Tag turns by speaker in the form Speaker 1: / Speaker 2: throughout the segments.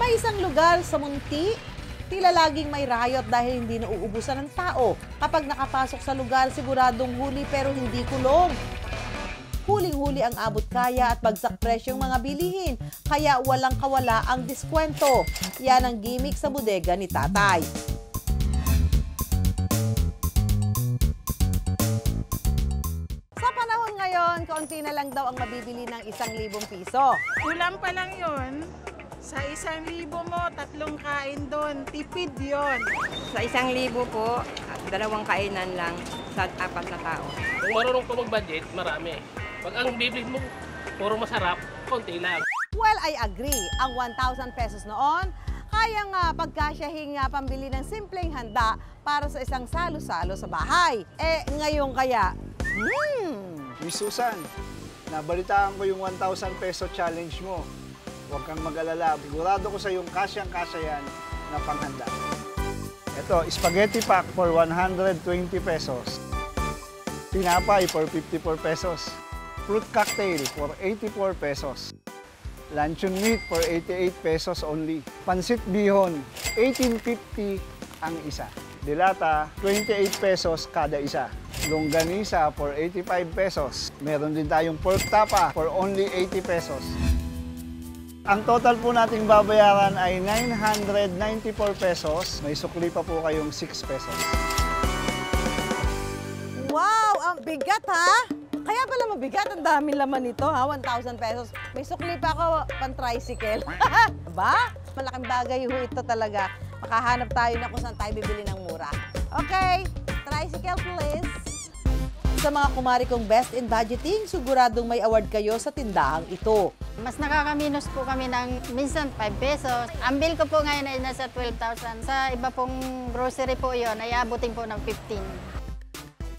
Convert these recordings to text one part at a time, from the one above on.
Speaker 1: May isang lugar sa Munti, tila laging may riot dahil hindi nauubusan ng tao. Kapag nakapasok sa lugar, siguradong huli pero hindi kulong. Huling-huli ang abot kaya at bagsak presyong mga bilihin, kaya walang kawala ang diskwento. Yan ang gimmick sa bodega ni Tatay. Sa panahon ngayon, kaunti na lang daw ang mabibili ng 1,000 piso.
Speaker 2: Kulang pa lang yun. Sa 1,000 mo, 3 kain doon. Tipid yon.
Speaker 3: Sa 1,000 po, 2 kainan lang sa 4 na tao.
Speaker 4: Kung marunong ka mag-budget, marami. Pag ang bibili mo, puro masarap, konti lang.
Speaker 1: Well, I agree. Ang 1,000 pesos noon, kayang pagkasyahing pambili ng simpleng handa para sa isang salo-salo sa bahay. Ngayon kaya,
Speaker 5: Miss Susan, nabalitaan ko yung 1,000 peso challenge mo. Huwag kang mag-alala. Sigurado ko sa yung kasyang-kasya yan na panghanda. Ito, spaghetti pack for 120 pesos. Tinapay for 54 pesos. Fruit cocktail for 84 pesos. Luncheon meat for 88 pesos only. Pansit bihon, 18.50 ang isa. Dilata, 28 pesos kada isa. Longganisa for 85 pesos. Meron din tayong pork tapa for only 80 pesos. Ang total po nating babayaran ay 994 pesos. May sukli pa po kayong 6 pesos.
Speaker 1: wow, ang bigat ha! Kaya pala mabigat, ang dami laman nito ha, 1,000 pesos. May sukli pa ako, pan-tricycle. Ba? Malaking bagay ho ito talaga. Makahanap tayo na kung saan tayo bibili ng mura. Okay, tricycle please. Sa mga kumari kong best in budgeting, siguradong may award kayo sa tindahang ito.
Speaker 6: Mas nakakaminos po kami ng minsan 5 pesos. Ang bill ko po ngayon ay nasa 12,000. Sa iba pong grocery po yon ay abutin po ng 15.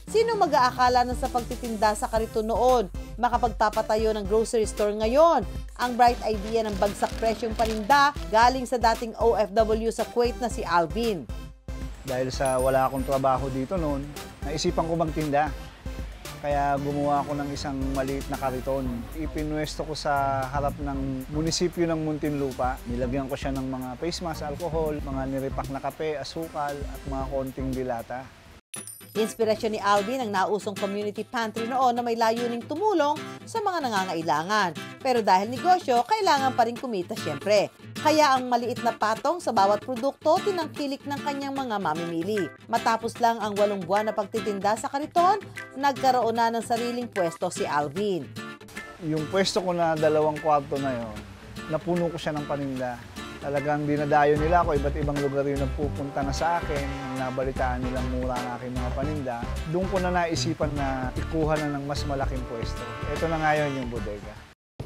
Speaker 1: Sino mag-aakala na sa pagtitinda sa kariton noon, makapagpapatayo ng grocery store ngayon? Ang bright idea ng bagsak presyong paninda galing sa dating OFW sa Kuwait na si Alvin.
Speaker 5: Dahil sa wala akong trabaho dito noon, naisipan ko magtinda. Kaya gumawa ako ng isang maliit na kariton. Ipinwesto ko sa harap ng munisipyo ng Muntinlupa. Nilagyan ko siya ng mga face mask, alcohol, mga niripak na kape, asukal at mga konting dilata.
Speaker 1: Inspirasyon ni Alvin ang nausong community pantry noon na may layuning tumulong sa mga nangangailangan. Pero dahil negosyo, kailangan pa rin kumita siyempre. Kaya ang maliit na patong sa bawat produkto tinangkilik ng kanyang mga mamimili. Matapos lang ang 8 buwan na pagtitinda sa kariton, nagkaroon na ng sariling pwesto si Alvin.
Speaker 5: Yung pwesto ko na 2 kwarto na yon, napuno ko siya ng paninda. Talagang dinadayo nila ako, iba't ibang lugar yung nagpupunta na sa akin, nabalitaan nilang mura ang aking mga paninda. Doon ko na naisipan na ikuha na ng mas malaking pwesto. Ito na ngayon yung bodega.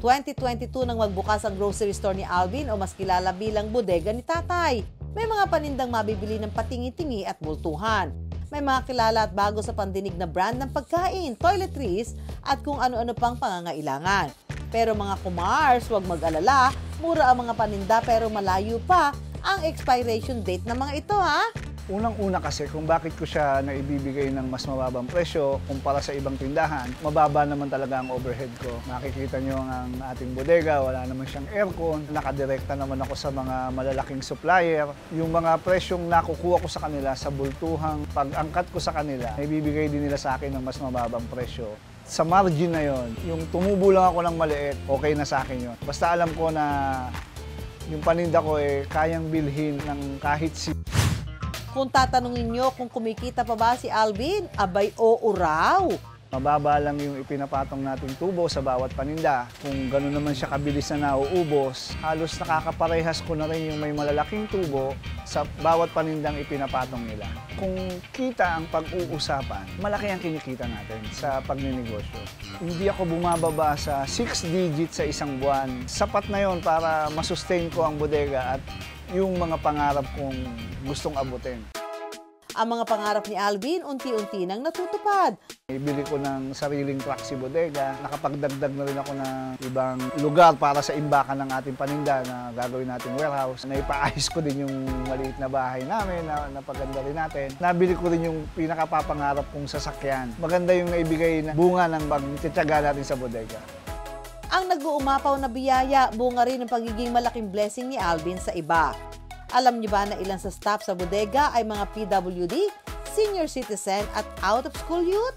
Speaker 1: 2022 nang magbukas ang grocery store ni Alvin o mas kilala bilang bodega ni Tatay. May mga panindang mabibili ng patingi-tingi at bultuhan. May mga kilala at bago sa pandinig na brand ng pagkain, toiletries at kung ano-ano pang pangangailangan. Pero mga kumars, huwag mag-alala, mura ang mga paninda pero malayo pa ang expiration date ng mga ito ha.
Speaker 5: Unang-una kasi kung bakit ko siya naibibigay ng mas mababang presyo kumpara sa ibang tindahan, mababa naman talaga ang overhead ko. Makikita nyo ang ating bodega, wala naman siyang aircon, nakadirekta naman ako sa mga malalaking supplier. Yung mga presyong nakukuha ko sa kanila sa bultuhang pag-angkat ko sa kanila, naibibigay din nila sa akin ng mas mababang presyo. Sa margin na yon, yung tumubo lang ako ng maliit, okay na sa akin yon. Basta alam ko na yung paninda ko kayang bilhin ng kahit
Speaker 1: Kung tatanungin nyo kung kumikita pa ba si Alvin, abay oo raw.
Speaker 5: Mababa lang yung ipinapatong nating tubo sa bawat paninda. Kung gano'n naman siya kabilis na nauubos, halos nakakaparehas ko na rin yung may malalaking tubo sa bawat panindang ipinapatong nila. Kung kita ang pag-uusapan, malaki ang kinikita natin sa pagninegosyo. Hindi ako bumababa sa 6 digits sa isang buwan. Sapat na yon para masustain ko ang bodega at yung mga pangarap kong gustong abutin.
Speaker 1: Ang mga pangarap ni Alvin, unti-unti nang natutupad.
Speaker 5: Ibili ko ng sariling truck si bodega. Nakapagdagdag na rin ako ng ibang lugar para sa imbakan ng ating paninda na gagawin nating warehouse. Naipaayos ko din yung maliit na bahay namin, na napaganda rin natin. Nabili ko rin yung pinakapapangarap kong sasakyan. Maganda yung naibigay na bunga ng pagtitiyaga natin sa bodega.
Speaker 1: Ang nag-uumapaw na biyaya, bunga rin ng pagiging malaking blessing ni Alvin sa iba. Alam niyo ba na ilan sa staff sa bodega ay mga PWD, senior citizen at out-of-school youth?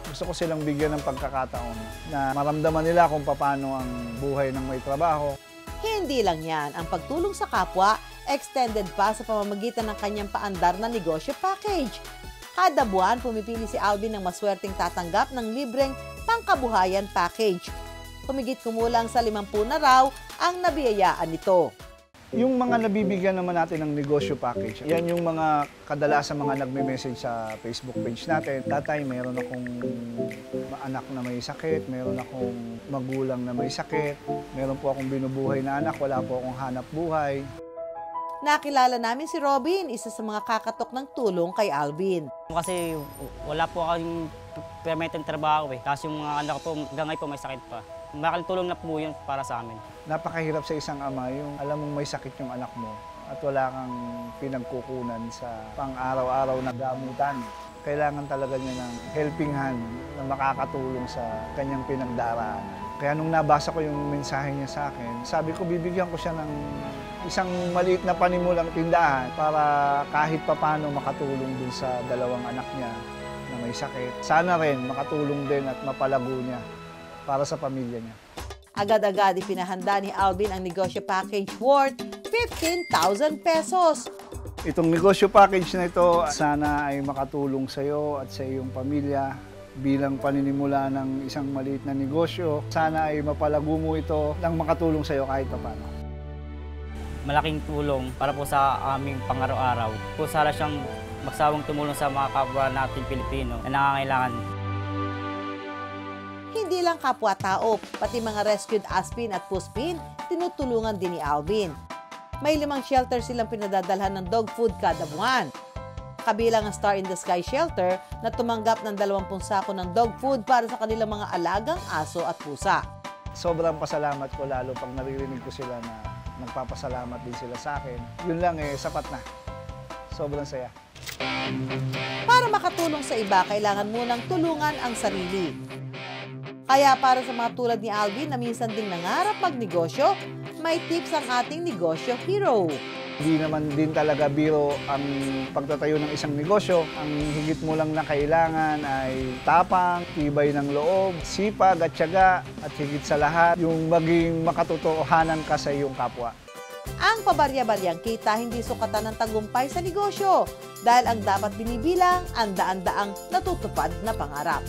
Speaker 5: Gusto ko silang bigyan ng pagkakataon na maramdaman nila kung paano ang buhay ng may trabaho.
Speaker 1: Hindi lang yan, ang pagtulong sa kapwa, extended pa sa pamamagitan ng kanyang paandar na negosyo package. Kada buwan, pumipili si Alvin ng maswerteng tatanggap ng libreng pangkabuhayan package. Humigit kumulang sa 50 na raw ang nabiyayaan nito.
Speaker 5: Yung mga nabibigyan naman natin ng negosyo package, yan yung mga kadalasan mga nagme-message sa Facebook page natin. Tatay, mayroon akong anak na may sakit, mayroon akong magulang na may sakit, mayroon po akong binubuhay na anak, wala po akong hanap buhay.
Speaker 1: Nakilala namin si Robin, isa sa mga kakatok ng tulong kay Alvin.
Speaker 7: Kasi wala po akong permanenteng trabaho Kasi yung mga anak ko po, hanggang ngayon po may sakit pa. Malaking tulong na po yun para sa amin.
Speaker 5: Napakahirap sa isang ama yung alam mong may sakit yung anak mo at wala kang pinagkukunan sa pang-araw-araw na gamutan. Kailangan talaga niya ng helping hand na makakatulong sa kanyang pinagdaraanan. Kaya nung nabasa ko yung mensahe niya sa akin, sabi ko bibigyan ko siya ng isang maliit na panimulang tindahan para kahit papano makatulong dun sa dalawang anak niya na may sakit. Sana rin makatulong din at mapalago niya para sa pamilya niya.
Speaker 1: Agad-agad ipinahanda ni Alvin ang negosyo package worth 15,000 pesos.
Speaker 5: Itong negosyo package na ito, sana ay makatulong sa iyo at sa iyong pamilya bilang paninimula ng isang maliit na negosyo. Sana ay mapalago mo ito nang makatulong sa iyo kahit paano.
Speaker 7: Malaking tulong para po sa aming pang-araw-araw. Po sana siyang magsawang tumulong sa mga kapwa nating Pilipino na nangangailangan.
Speaker 1: Hindi lang kapwa-tao, pati mga rescued aspin at puspin, tinutulungan din ni Alvin. May 5 shelter silang pinadadalhan ng dog food kada buwan. Kabilang ang Star in the Sky Shelter na tumanggap ng 20 sako ng dog food para sa kanilang mga alagang aso at pusa.
Speaker 5: Sobrang pasalamat ko lalo pag naririnig ko sila na nagpapasalamat din sila sa akin. Yun lang sapat na. Sobrang saya.
Speaker 1: Para makatulong sa iba, kailangan munang tulungan ang sarili. Kaya para sa mga tulad ni Alvin na minsan ding nangarap magnegosyo, may tips ang ating negosyo hero.
Speaker 5: Hindi naman din talaga biro ang pagtatayo ng isang negosyo. Ang higit mo lang na kailangan ay tapang, tibay ng loob, sipag at tiyaga, at higit sa lahat, yung maging makatotohanan ka sa iyong kapwa.
Speaker 1: Ang pabarya-baryang kita hindi sukatan ng tagumpay sa negosyo dahil ang dapat binibilang ang daan-daang natutupad na pangarap.